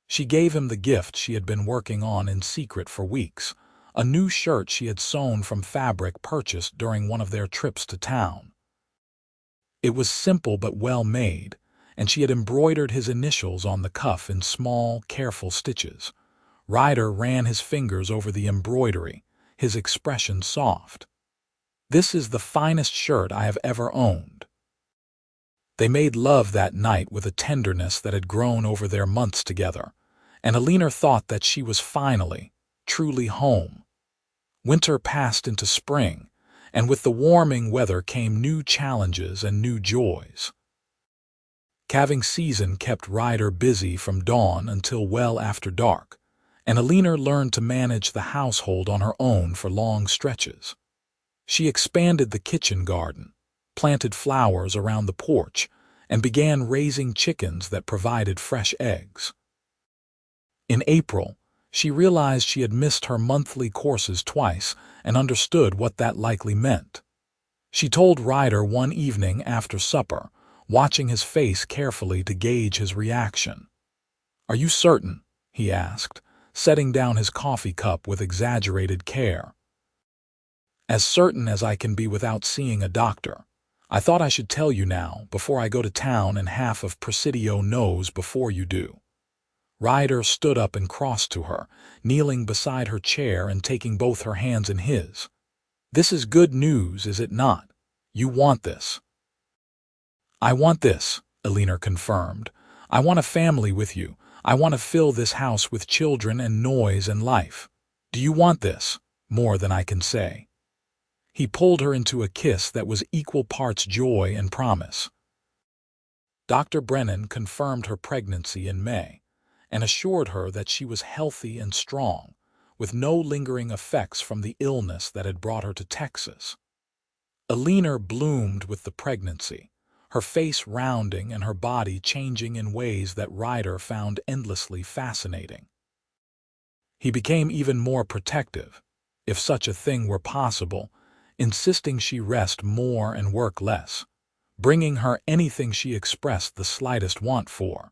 She gave him the gift she had been working on in secret for weeks, a new shirt she had sewn from fabric purchased during one of their trips to town. It was simple but well made, and she had embroidered his initials on the cuff in small, careful stitches. Ryder ran his fingers over the embroidery, his expression soft. "This is the finest shirt I have ever owned." They made love that night with a tenderness that had grown over their months together, and Eleanor thought that she was finally, truly home. Winter passed into spring, and with the warming weather came new challenges and new joys. Calving season kept Ryder busy from dawn until well after dark, and Eleanor learned to manage the household on her own for long stretches. She expanded the kitchen garden, planted flowers around the porch, and began raising chickens that provided fresh eggs. In April, she realized she had missed her monthly courses twice and understood what that likely meant. She told Ryder one evening after supper, watching his face carefully to gauge his reaction. "Are you certain?" he asked, setting down his coffee cup with exaggerated care. As certain as I can be without seeing a doctor. I thought I should tell you now, before I go to town and half of Presidio knows before you do." Ryder stood up and crossed to her, kneeling beside her chair and taking both her hands in his. "This is good news, is it not? You want this." "I want this," Eleanor confirmed. "I want a family with you. I want to fill this house with children and noise and life. Do you want this? More than I can say." He pulled her into a kiss that was equal parts joy and promise. Dr. Brennan confirmed her pregnancy in May and assured her that she was healthy and strong, with no lingering effects from the illness that had brought her to Texas. Eleanor bloomed with the pregnancy, her face rounding and her body changing in ways that Ryder found endlessly fascinating. He became even more protective, if such a thing were possible, insisting she rest more and work less, bringing her anything she expressed the slightest want for.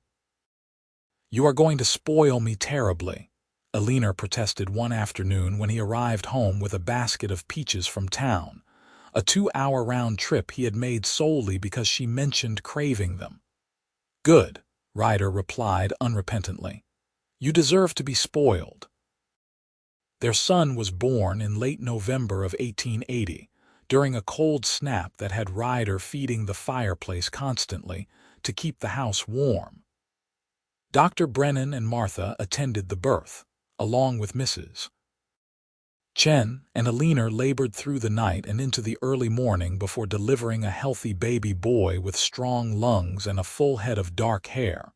"You are going to spoil me terribly," Eleanor protested one afternoon when he arrived home with a basket of peaches from town, a 2-hour round trip he had made solely because she mentioned craving them. "Good," Ryder replied unrepentantly. "You deserve to be spoiled." Their son was born in late November of 1880, during a cold snap that had Ryder feeding the fireplace constantly to keep the house warm. Dr. Brennan and Martha attended the birth, along with Mrs. Chen, and Eleanor labored through the night and into the early morning before delivering a healthy baby boy with strong lungs and a full head of dark hair.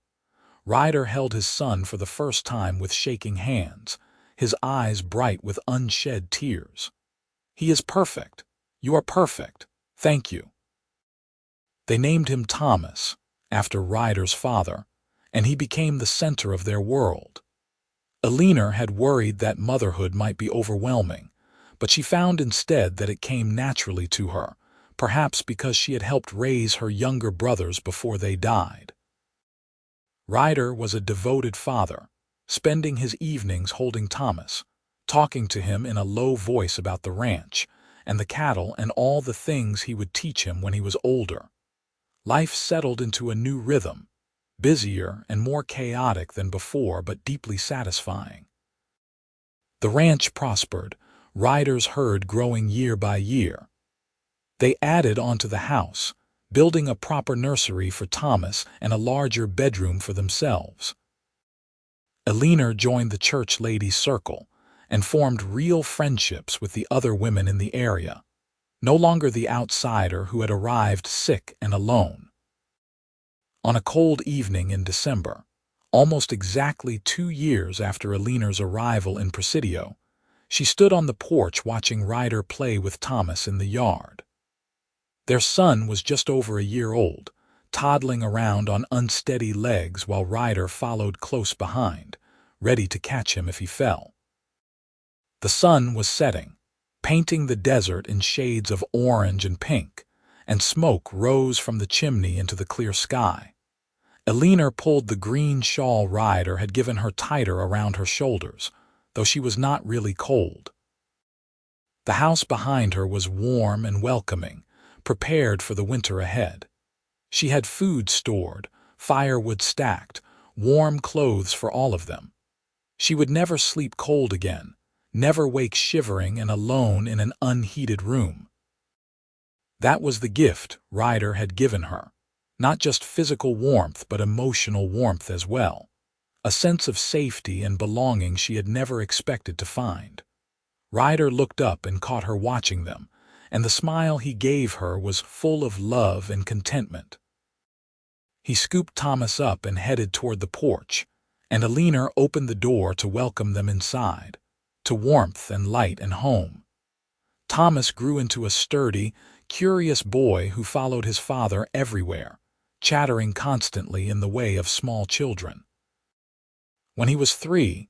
Ryder held his son for the first time with shaking hands, his eyes bright with unshed tears. "He is perfect. You are perfect. Thank you." They named him Thomas, after Ryder's father, and he became the center of their world. Eleanor had worried that motherhood might be overwhelming, but she found instead that it came naturally to her, perhaps because she had helped raise her younger brothers before they died. Ryder was a devoted father, spending his evenings holding Thomas, talking to him in a low voice about the ranch and the cattle and all the things he would teach him when he was older. Life settled into a new rhythm, busier and more chaotic than before but deeply satisfying. The ranch prospered, Ryder's herd growing year by year. They added onto the house, building a proper nursery for Thomas and a larger bedroom for themselves. Eleanor joined the church ladies' circle and formed real friendships with the other women in the area, no longer the outsider who had arrived sick and alone. On a cold evening in December, almost exactly 2 years after Eleanor's arrival in Presidio, she stood on the porch watching Ryder play with Thomas in the yard. Their son was just over a year old, toddling around on unsteady legs while Ryder followed close behind, ready to catch him if he fell. The sun was setting, painting the desert in shades of orange and pink, and smoke rose from the chimney into the clear sky. Eleanor pulled the green shawl Ryder had given her tighter around her shoulders, though she was not really cold. The house behind her was warm and welcoming, prepared for the winter ahead. She had food stored, firewood stacked, warm clothes for all of them. She would never sleep cold again, never wake shivering and alone in an unheated room. That was the gift Ryder had given her, not just physical warmth but emotional warmth as well, a sense of safety and belonging she had never expected to find. Ryder looked up and caught her watching them, and the smile he gave her was full of love and contentment. He scooped Thomas up and headed toward the porch, and Eleanor opened the door to welcome them inside, to warmth and light and home. Thomas grew into a sturdy, curious boy who followed his father everywhere, chattering constantly in the way of small children. When he was 3,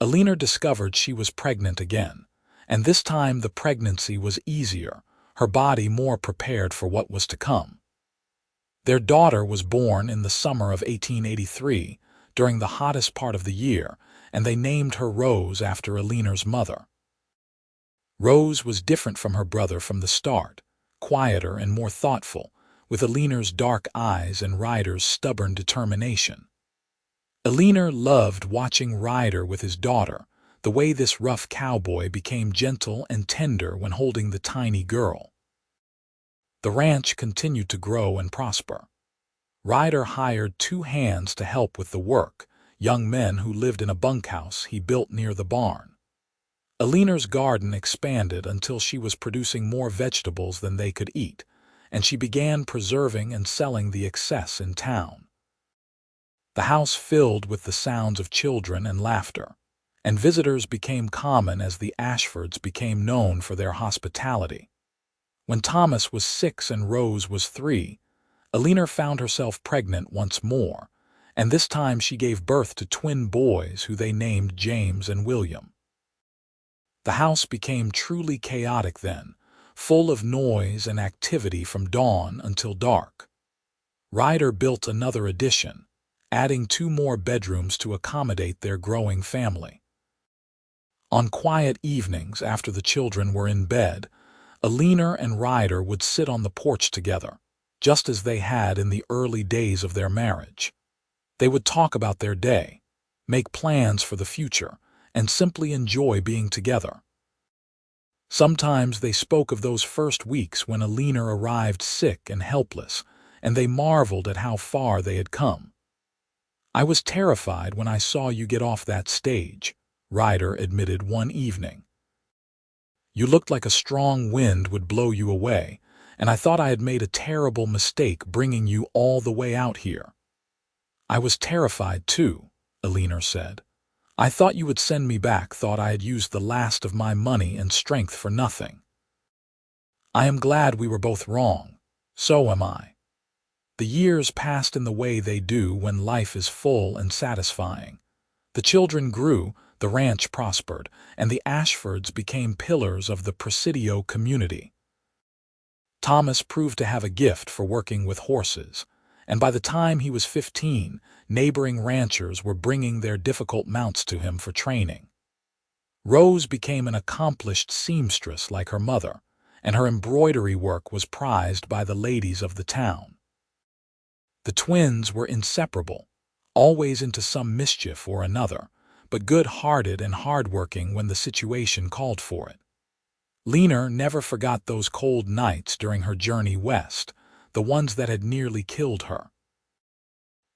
Eleanor discovered she was pregnant again, and this time the pregnancy was easier, her body more prepared for what was to come. Their daughter was born in the summer of 1883, during the hottest part of the year, and they named her Rose after Eleanor's mother. Rose was different from her brother from the start, quieter and more thoughtful, with Eleanor's dark eyes and Ryder's stubborn determination. Eleanor loved watching Ryder with his daughter, the way this rough cowboy became gentle and tender when holding the tiny girl. The ranch continued to grow and prosper. Ryder hired 2 hands to help with the work, young men who lived in a bunkhouse he built near the barn. Eleanor's garden expanded until she was producing more vegetables than they could eat, and she began preserving and selling the excess in town. The house filled with the sounds of children and laughter, and visitors became common as the Ashfords became known for their hospitality. When Thomas was 6 and Rose was 3, Eleanor found herself pregnant once more, and this time she gave birth to twin boys who they named James and William. The house became truly chaotic then, full of noise and activity from dawn until dark. Ryder built another addition, adding 2 more bedrooms to accommodate their growing family. On quiet evenings after the children were in bed, Eleanor and Ryder would sit on the porch together, just as they had in the early days of their marriage. They would talk about their day, make plans for the future, and simply enjoy being together. Sometimes they spoke of those first weeks when Eleanor arrived sick and helpless, and they marveled at how far they had come. "I was terrified when I saw you get off that stage," Ryder admitted one evening. "You looked like a strong wind would blow you away, and I thought I had made a terrible mistake bringing you all the way out here." "I was terrified too," Eleanor said. "I thought you would send me back, thought I had used the last of my money and strength for nothing." "I am glad we were both wrong. So am I." The years passed in the way they do when life is full and satisfying. The children grew, the ranch prospered, and the Ashfords became pillars of the Presidio community. Thomas proved to have a gift for working with horses, and by the time he was 15, neighboring ranchers were bringing their difficult mounts to him for training. Rose became an accomplished seamstress like her mother, and her embroidery work was prized by the ladies of the town. The twins were inseparable, always into some mischief or another, but good-hearted and hard-working when the situation called for it. Eleanor never forgot those cold nights during her journey west, the ones that had nearly killed her.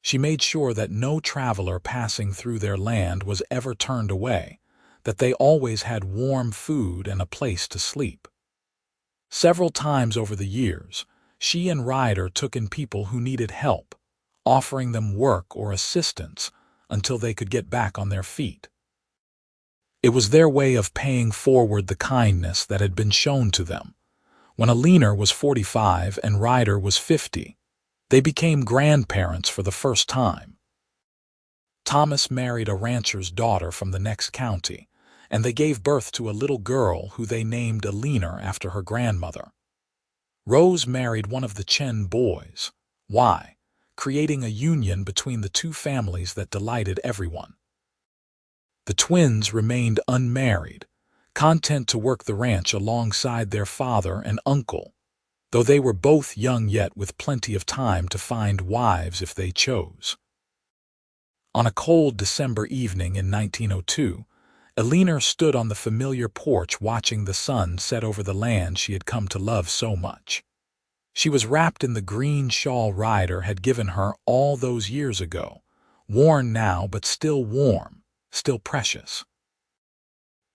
She made sure that no traveler passing through their land was ever turned away, that they always had warm food and a place to sleep. Several times over the years, she and Ryder took in people who needed help, offering them work or assistance until they could get back on their feet. It was their way of paying forward the kindness that had been shown to them. When Eleanor was 45 and Ryder was 50, they became grandparents for the first time. Thomas married a rancher's daughter from the next county, and they gave birth to a little girl who they named Eleanor after her grandmother. Rose married one of the Chen boys, creating a union between the 2 families that delighted everyone. The twins remained unmarried, content to work the ranch alongside their father and uncle, though they were both young yet with plenty of time to find wives if they chose. On a cold December evening in 1902, Eleanor stood on the familiar porch watching the sun set over the land she had come to love so much. She was wrapped in the green shawl Ryder had given her all those years ago, worn now but still warm, still precious.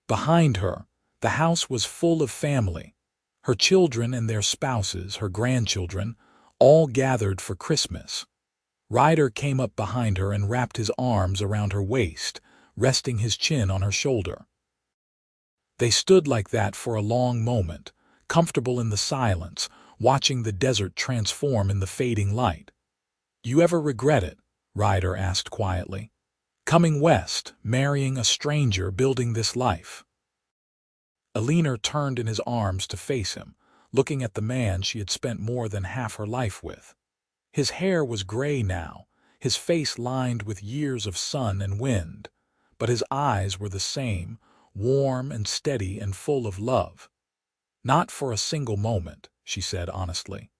Behind her, the house was full of family, her children and their spouses, her grandchildren, all gathered for Christmas. Ryder came up behind her and wrapped his arms around her waist, resting his chin on her shoulder. They stood like that for a long moment, comfortable in the silence, watching the desert transform in the fading light. "You ever regret it?" Ryder asked quietly. "Coming west, marrying a stranger, building this life?" Eleanor turned in his arms to face him, looking at the man she had spent more than half her life with. His hair was gray now, his face lined with years of sun and wind, but his eyes were the same, warm and steady and full of love. "Not for a single moment," she said honestly.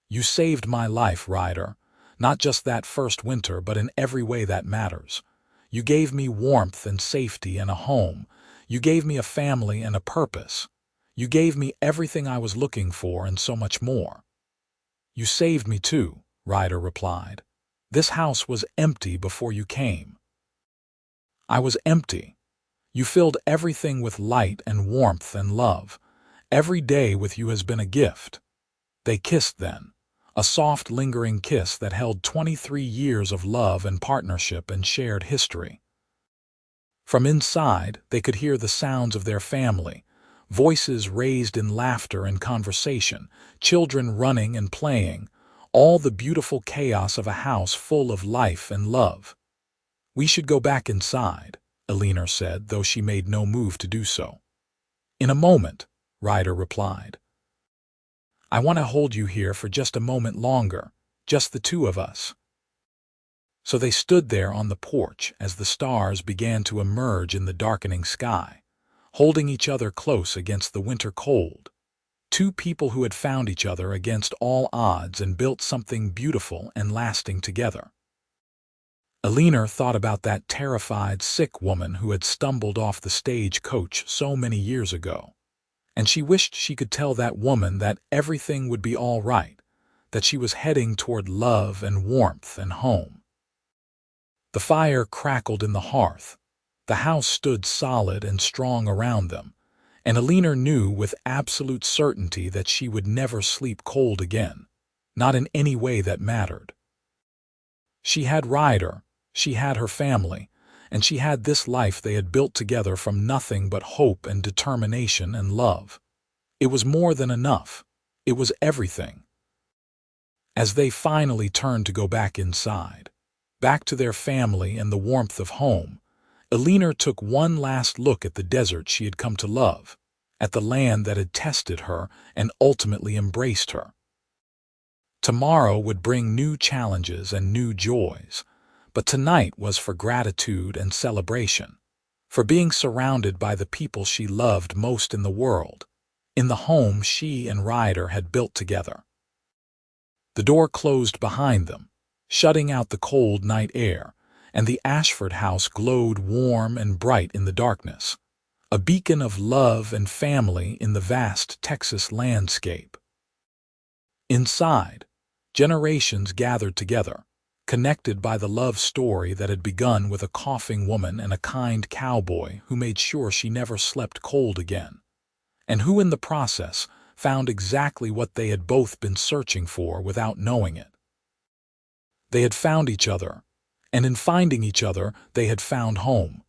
"You saved my life, Ryder. Not just that first winter, but in every way that matters. You gave me warmth and safety and a home. You gave me a family and a purpose. You gave me everything I was looking for and so much more." "You saved me too," Ryder replied. "This house was empty before you came." "I was empty. You filled everything with light and warmth and love. Every day with you has been a gift." They kissed then, a soft, lingering kiss that held 23 years of love and partnership and shared history. From inside, they could hear the sounds of their family, voices raised in laughter and conversation, children running and playing, all the beautiful chaos of a house full of life and love. "We should go back inside," Eleanor said, though she made no move to do so. "In a moment," Ryder replied. "I want to hold you here for just a moment longer, just the two of us." So they stood there on the porch as the stars began to emerge in the darkening sky, holding each other close against the winter cold. Two people who had found each other against all odds and built something beautiful and lasting together. Eleanor thought about that terrified, sick woman who had stumbled off the stage coach so many years ago. And she wished she could tell that woman that everything would be all right, that she was heading toward love and warmth and home. The fire crackled in the hearth. The house stood solid and strong around them, and Eleanor knew with absolute certainty that she would never sleep cold again, not in any way that mattered. She had Ryder, she had her family, and she had this life they had built together from nothing but hope and determination and love. It was more than enough. It was everything. As they finally turned to go back inside, back to their family and the warmth of home, Eleanor took one last look at the desert she had come to love, at the land that had tested her and ultimately embraced her. Tomorrow would bring new challenges and new joys, but tonight was for gratitude and celebration, for being surrounded by the people she loved most in the world, in the home she and Ryder had built together. The door closed behind them, shutting out the cold night air, and the Ashford house glowed warm and bright in the darkness, a beacon of love and family in the vast Texas landscape. Inside, generations gathered together, connected by the love story that had begun with a coughing woman and a kind cowboy who made sure she never slept cold again, and who in the process found exactly what they had both been searching for without knowing it. They had found each other, and in finding each other, they had found home,